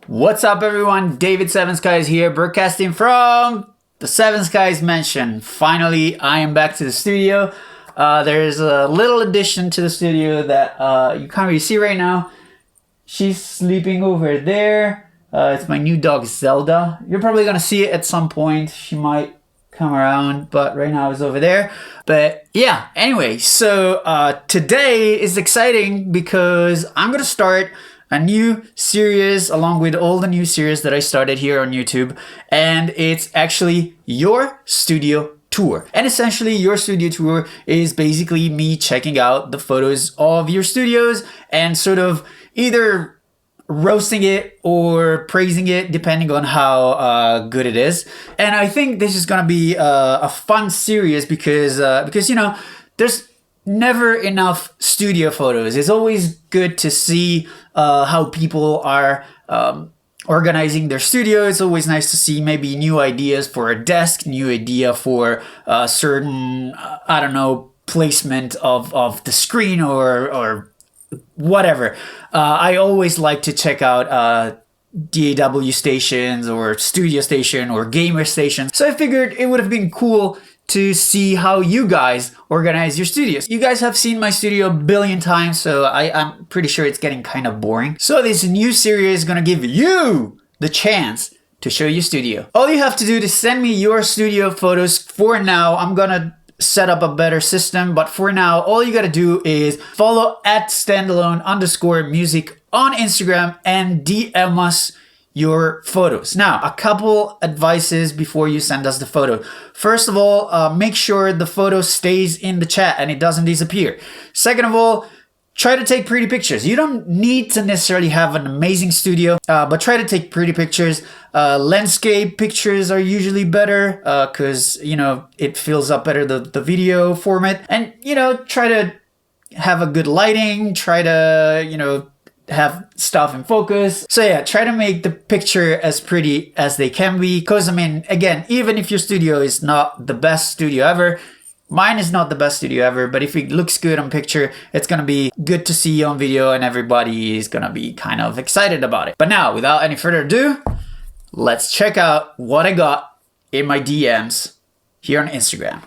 What's up, everyone? David Seven Skies here, broadcasting from the Seven Skies Mansion. Finally, I am back to the studio. There's a little addition to the studio that you can't really see right now. She's sleeping over there. It's my new dog, Zelda. You're probably going to see it at some point. She might come around, but right now it's over there. But yeah, anyway, so today is exciting because I'm going to start a new series along with all the new series that I started here on YouTube, and it's actually your studio tour. And essentially your studio tour is basically me checking out the photos of your studios and sort of either roasting it or praising it depending on how good it is. And I think this is gonna be a fun series because you know, there's never enough studio photos. It's always good to see how people are organizing their studio. It's always nice to see maybe new ideas for a desk, new idea for a certain, I don't know, placement of the screen or whatever. I always like to check out DAW stations or studio station or gamer stations. So I figured it would have been cool to see how you guys organize your studios. You guys have seen my studio a billion times, so I'm pretty sure it's getting kind of boring. So this new series is gonna give you the chance to show your studio. All you have to do is send me your studio photos. For now, I'm gonna set up a better system, but for now, all you gotta do is follow at standalone_music on Instagram and DM us your photos. Now, a couple advices before you send us the photo. First of all, make sure the photo stays in the chat and it doesn't disappear. Second of all, try to take pretty pictures. You don't need to necessarily have an amazing studio, but try to take pretty pictures. Landscape pictures are usually better because, you know, it fills up better the video format. And, you know, try to have a good lighting, try to, you know, have stuff in focus. So yeah, try to make the picture as pretty as they can be. Because I mean, again, even if your studio is not the best studio ever, mine is not the best studio ever, but if it looks good on picture, it's gonna be good to see on video and everybody is gonna be kind of excited about it. But now, without any further ado, let's check out what I got in my DMs here on Instagram.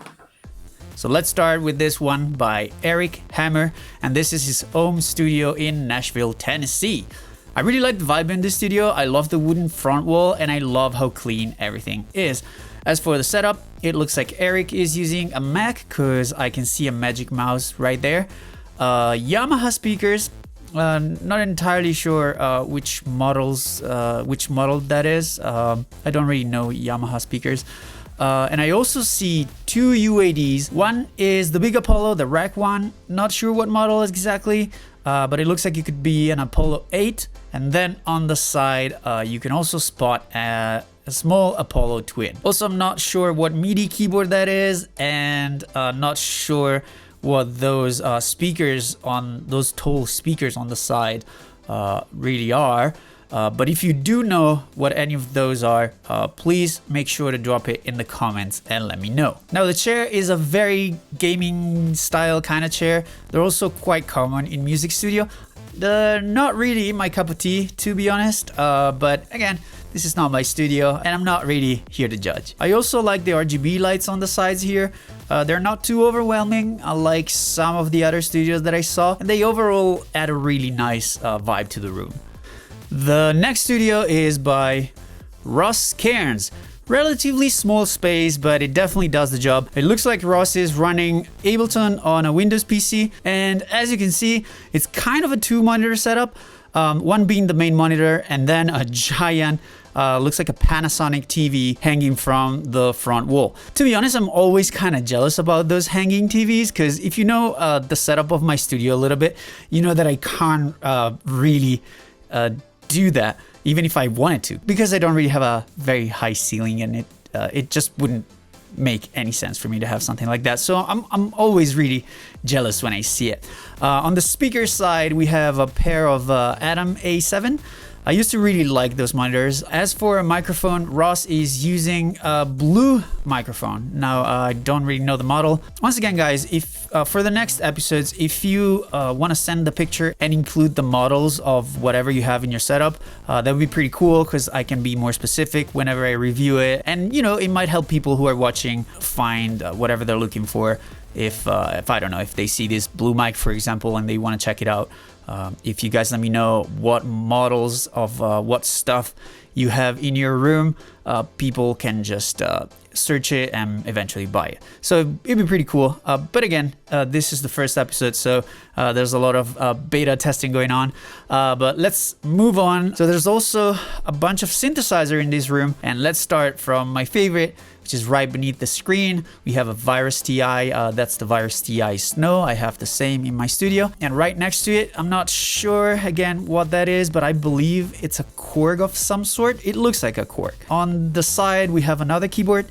So let's start with this one by Eric Hammer, and this is his home studio in Nashville, Tennessee. I really like the vibe in this studio. I love the wooden front wall and I love how clean everything is. As for the setup, it looks like Eric is using a Mac because I can see a Magic Mouse right there. Yamaha speakers, not entirely sure which model that is. I don't really know Yamaha speakers. And I also see two UADs. One is the big Apollo, the rack one. Not sure what model exactly, but it looks like it could be an Apollo 8. And then on the side, you can also spot a small Apollo twin. Also, I'm not sure what MIDI keyboard that is, and not sure what those speakers on those tall speakers on the side really are. But if you do know what any of those are, please make sure to drop it in the comments and let me know. Now, the chair is a very gaming style kind of chair. They're also quite common in music studio. They're not really my cup of tea, to be honest. But again, this is not my studio and I'm not really here to judge. I also like the RGB lights on the sides here. They're not too overwhelming, unlike some of the other studios that I saw. And they overall add a really nice vibe to the room. The next studio is by Ross Cairns. Relatively small space, but it definitely does the job. It looks like Ross is running Ableton on a Windows PC, and as you can see, it's kind of a two-monitor setup. One being the main monitor, and then a giant, looks like a Panasonic TV hanging from the front wall. To be honest, I'm always kind of jealous about those hanging TVs, because if you know the setup of my studio a little bit, you know that I can't really do that even if I wanted to, because I don't really have a very high ceiling, and it just wouldn't make any sense for me to have something like that. So I'm always really jealous when I see it. On the speaker side, we have a pair of Adam A7. I used to really like those monitors. As for a microphone, Ross is using a blue microphone. Now, I don't really know the model. Once again, guys, if for the next episodes, if you want to send the picture and include the models of whatever you have in your setup, that would be pretty cool because I can be more specific whenever I review it. And, you know, it might help people who are watching find whatever they're looking for. If I don't know, if they see this blue mic, for example, and they want to check it out, if you guys let me know what models of what stuff you have in your room, people can just search it and eventually buy it. So it'd be pretty cool. But again, this is the first episode, so there's a lot of beta testing going on. But let's move on. So there's also a bunch of synthesizer in this room, and let's start from my favorite, which is right beneath the screen. We have a Virus TI, that's the Virus TI Snow. I have the same in my studio. And right next to it, I'm not sure again what that is, but I believe it's a Korg of some sort. It looks like a Korg. On the side, we have another keyboard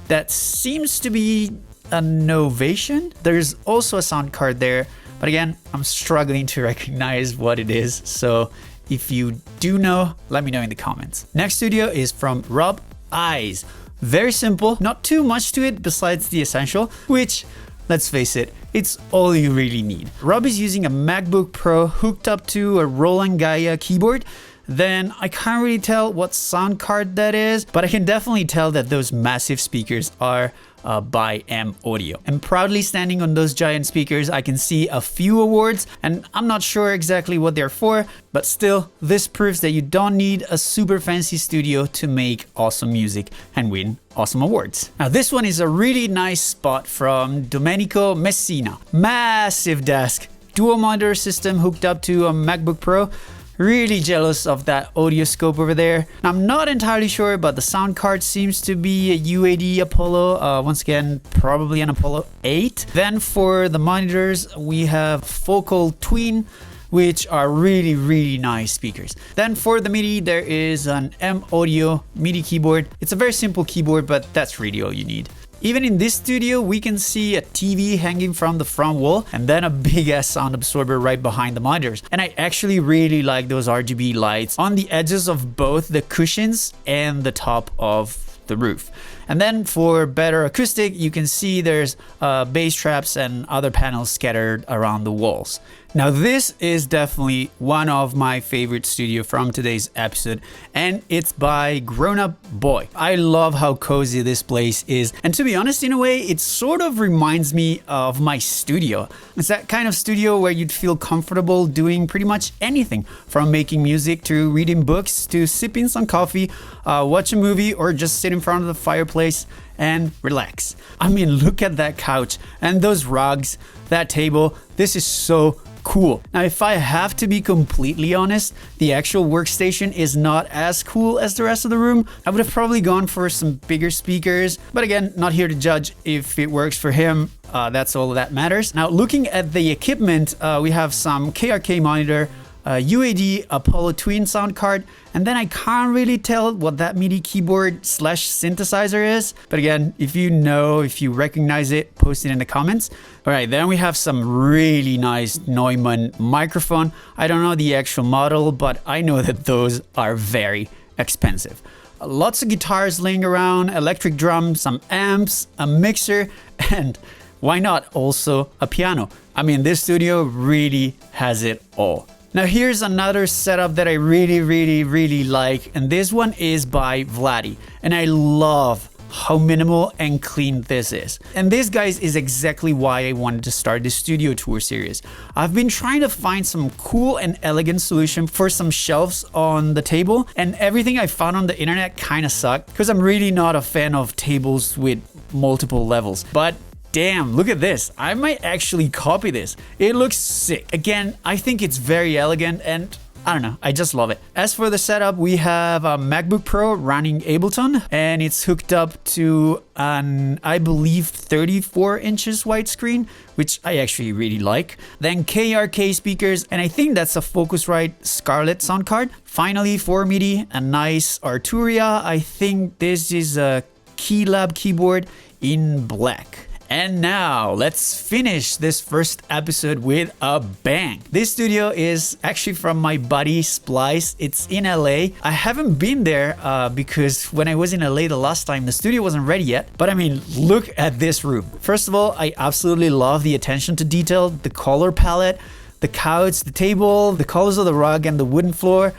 that seems to be a Novation. There's also a sound card there, but again, I'm struggling to recognize what it is. So if you do know, let me know in the comments. Next studio is from Rob Eyes. Very simple, not too much to it besides the essential, which, let's face it, it's all you really need. Rob is using a MacBook Pro hooked up to a Roland Gaia keyboard. Then I can't really tell what sound card that is, but I can definitely tell that those massive speakers are by M Audio. And proudly standing on those giant speakers, I can see a few awards, and I'm not sure exactly what they're for, but still, this proves that you don't need a super fancy studio to make awesome music and win awesome awards. Now, this one is a really nice spot from Domenico Messina. Massive desk, dual monitor system hooked up to a MacBook Pro. Really jealous of that audio scope over there. Now, I'm not entirely sure, but the sound card seems to be a UAD Apollo. Once again, probably an Apollo 8. Then for the monitors, we have Focal Twin, which are really, really nice speakers. Then for the MIDI, there is an M Audio MIDI keyboard. It's a very simple keyboard, but that's really all you need. Even in this studio, we can see a TV hanging from the front wall and then a big ass sound absorber right behind the monitors. And I actually really like those RGB lights on the edges of both the cushions and the top of the roof. And then for better acoustic, you can see there's bass traps and other panels scattered around the walls. Now, this is definitely one of my favorite studio from today's episode, and it's by Grown Up Boy. I love how cozy this place is, and to be honest, in a way, it sort of reminds me of my studio. It's that kind of studio where you'd feel comfortable doing pretty much anything, from making music to reading books to sipping some coffee, watch a movie, or just sit in front of the fireplace and relax. I mean, look at that couch and those rugs, that table. This is so cool. Now, if I have to be completely honest, the actual workstation is not as cool as the rest of the room. I would have probably gone for some bigger speakers, but again, not here to judge. If it works for him, that's all that matters. Now, looking at the equipment, we have some KRK monitor, UAD Apollo Twin sound card, and then I can't really tell what that MIDI keyboard / synthesizer is. But again, if you know, if you recognize it, post it in the comments. All right, then we have some really nice Neumann microphone. I don't know the actual model, but I know that those are very expensive. Lots of guitars laying around, electric drums, some amps, a mixer, and why not also a piano? I mean, this studio really has it all. Now, here's another setup that I really like, and this one is by Vlad, and I love how minimal and clean this is. And this, guys, is exactly why I wanted to start this studio tour series. I've been trying to find some cool and elegant solution for some shelves on the table, and everything I found on the internet kind of sucked because I'm really not a fan of tables with multiple levels. But damn, look at this. I might actually copy this. It looks sick. Again, I think it's very elegant and I don't know, I just love it. As for the setup, we have a MacBook Pro running Ableton, and it's hooked up to an, I believe, 34 inches widescreen, which I actually really like. Then KRK speakers, and I think that's a Focusrite Scarlett sound card. Finally, for MIDI, a nice Arturia. I think this is a Keylab keyboard in black. And now let's finish this first episode with a bang. This studio is actually from my buddy Splice. It's in LA. I haven't been there because when I was in LA the last time, the studio wasn't ready yet. But I mean, look at this room. First of all, I absolutely love the attention to detail, the color palette, the couch, the table, the colors of the rug and the wooden floor.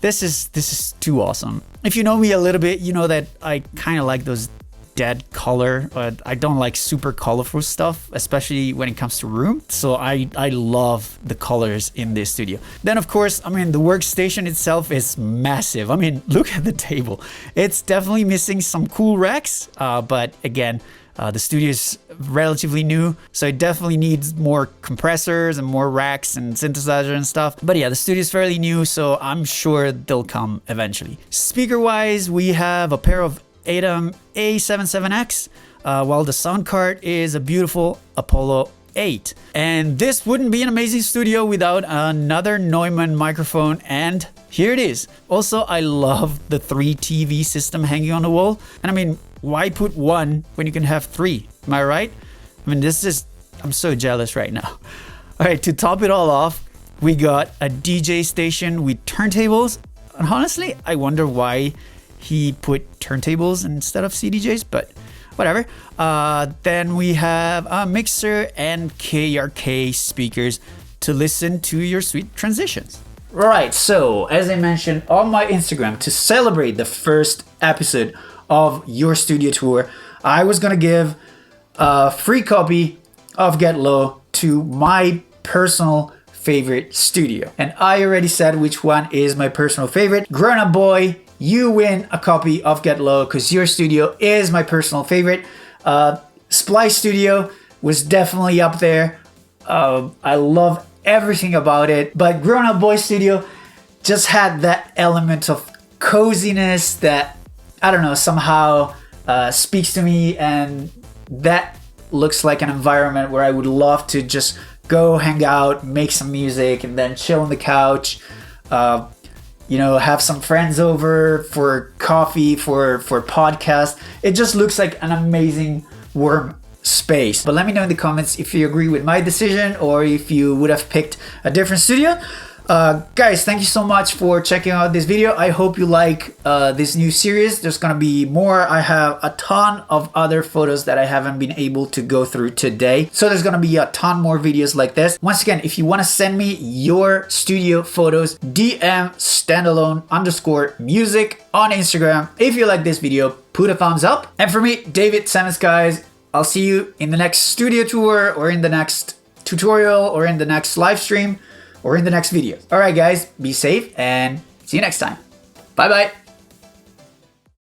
This is too awesome. If you know me a little bit, you know that I kind of like those dead color, but I don't like super colorful stuff, especially when it comes to room. So I love the colors in this studio. Then of course, I mean, the workstation itself is massive. I mean, look at the table. It's definitely missing some cool racks, but again, the studio is relatively new, so it definitely needs more compressors and more racks and synthesizer and stuff. But yeah, the studio is fairly new, so I'm sure they'll come eventually. Speaker-wise, we have a pair of ADAM A77X, while the sound card is a beautiful Apollo 8. And this wouldn't be an amazing studio without another Neumann microphone, and here it is. Also, I love the 3 TV system hanging on the wall. And I mean, why put one when you can have 3? Am I right? I mean, I'm so jealous right now. All right, to top it all off, we got a DJ station with turntables. And honestly, I wonder why he put turntables instead of CDJs, but whatever. Then we have a mixer and KRK speakers to listen to your sweet transitions. Right, so as I mentioned on my Instagram, to celebrate the first episode of your studio tour, I was gonna give a free copy of Get Low to my personal favorite studio. And I already said which one is my personal favorite. Grown Up Boy, you win a copy of Get Low because your studio is my personal favorite. Splice Studio was definitely up there. I love everything about it, but Grown Up Boy Studio just had that element of coziness that, I don't know, somehow speaks to me, and that looks like an environment where I would love to just go hang out, make some music, and then chill on the couch. Have some friends over for coffee, for podcast. It just looks like an amazing warm space. But let me know in the comments if you agree with my decision or if you would have picked a different studio. Guys, thank you so much for checking out this video. I hope you like this new series. There's gonna be more. I have a ton of other photos that I haven't been able to go through today, so there's gonna be a ton more videos like this. Once again, if you want to send me your studio photos, DM standalone_music on Instagram. If you like this video, put a thumbs up. And for me, David Simmons, guys, I'll see you in the next studio tour, or in the next tutorial, or in the next live stream, or in the next video. All right, guys, be safe and see you next time. Bye-bye.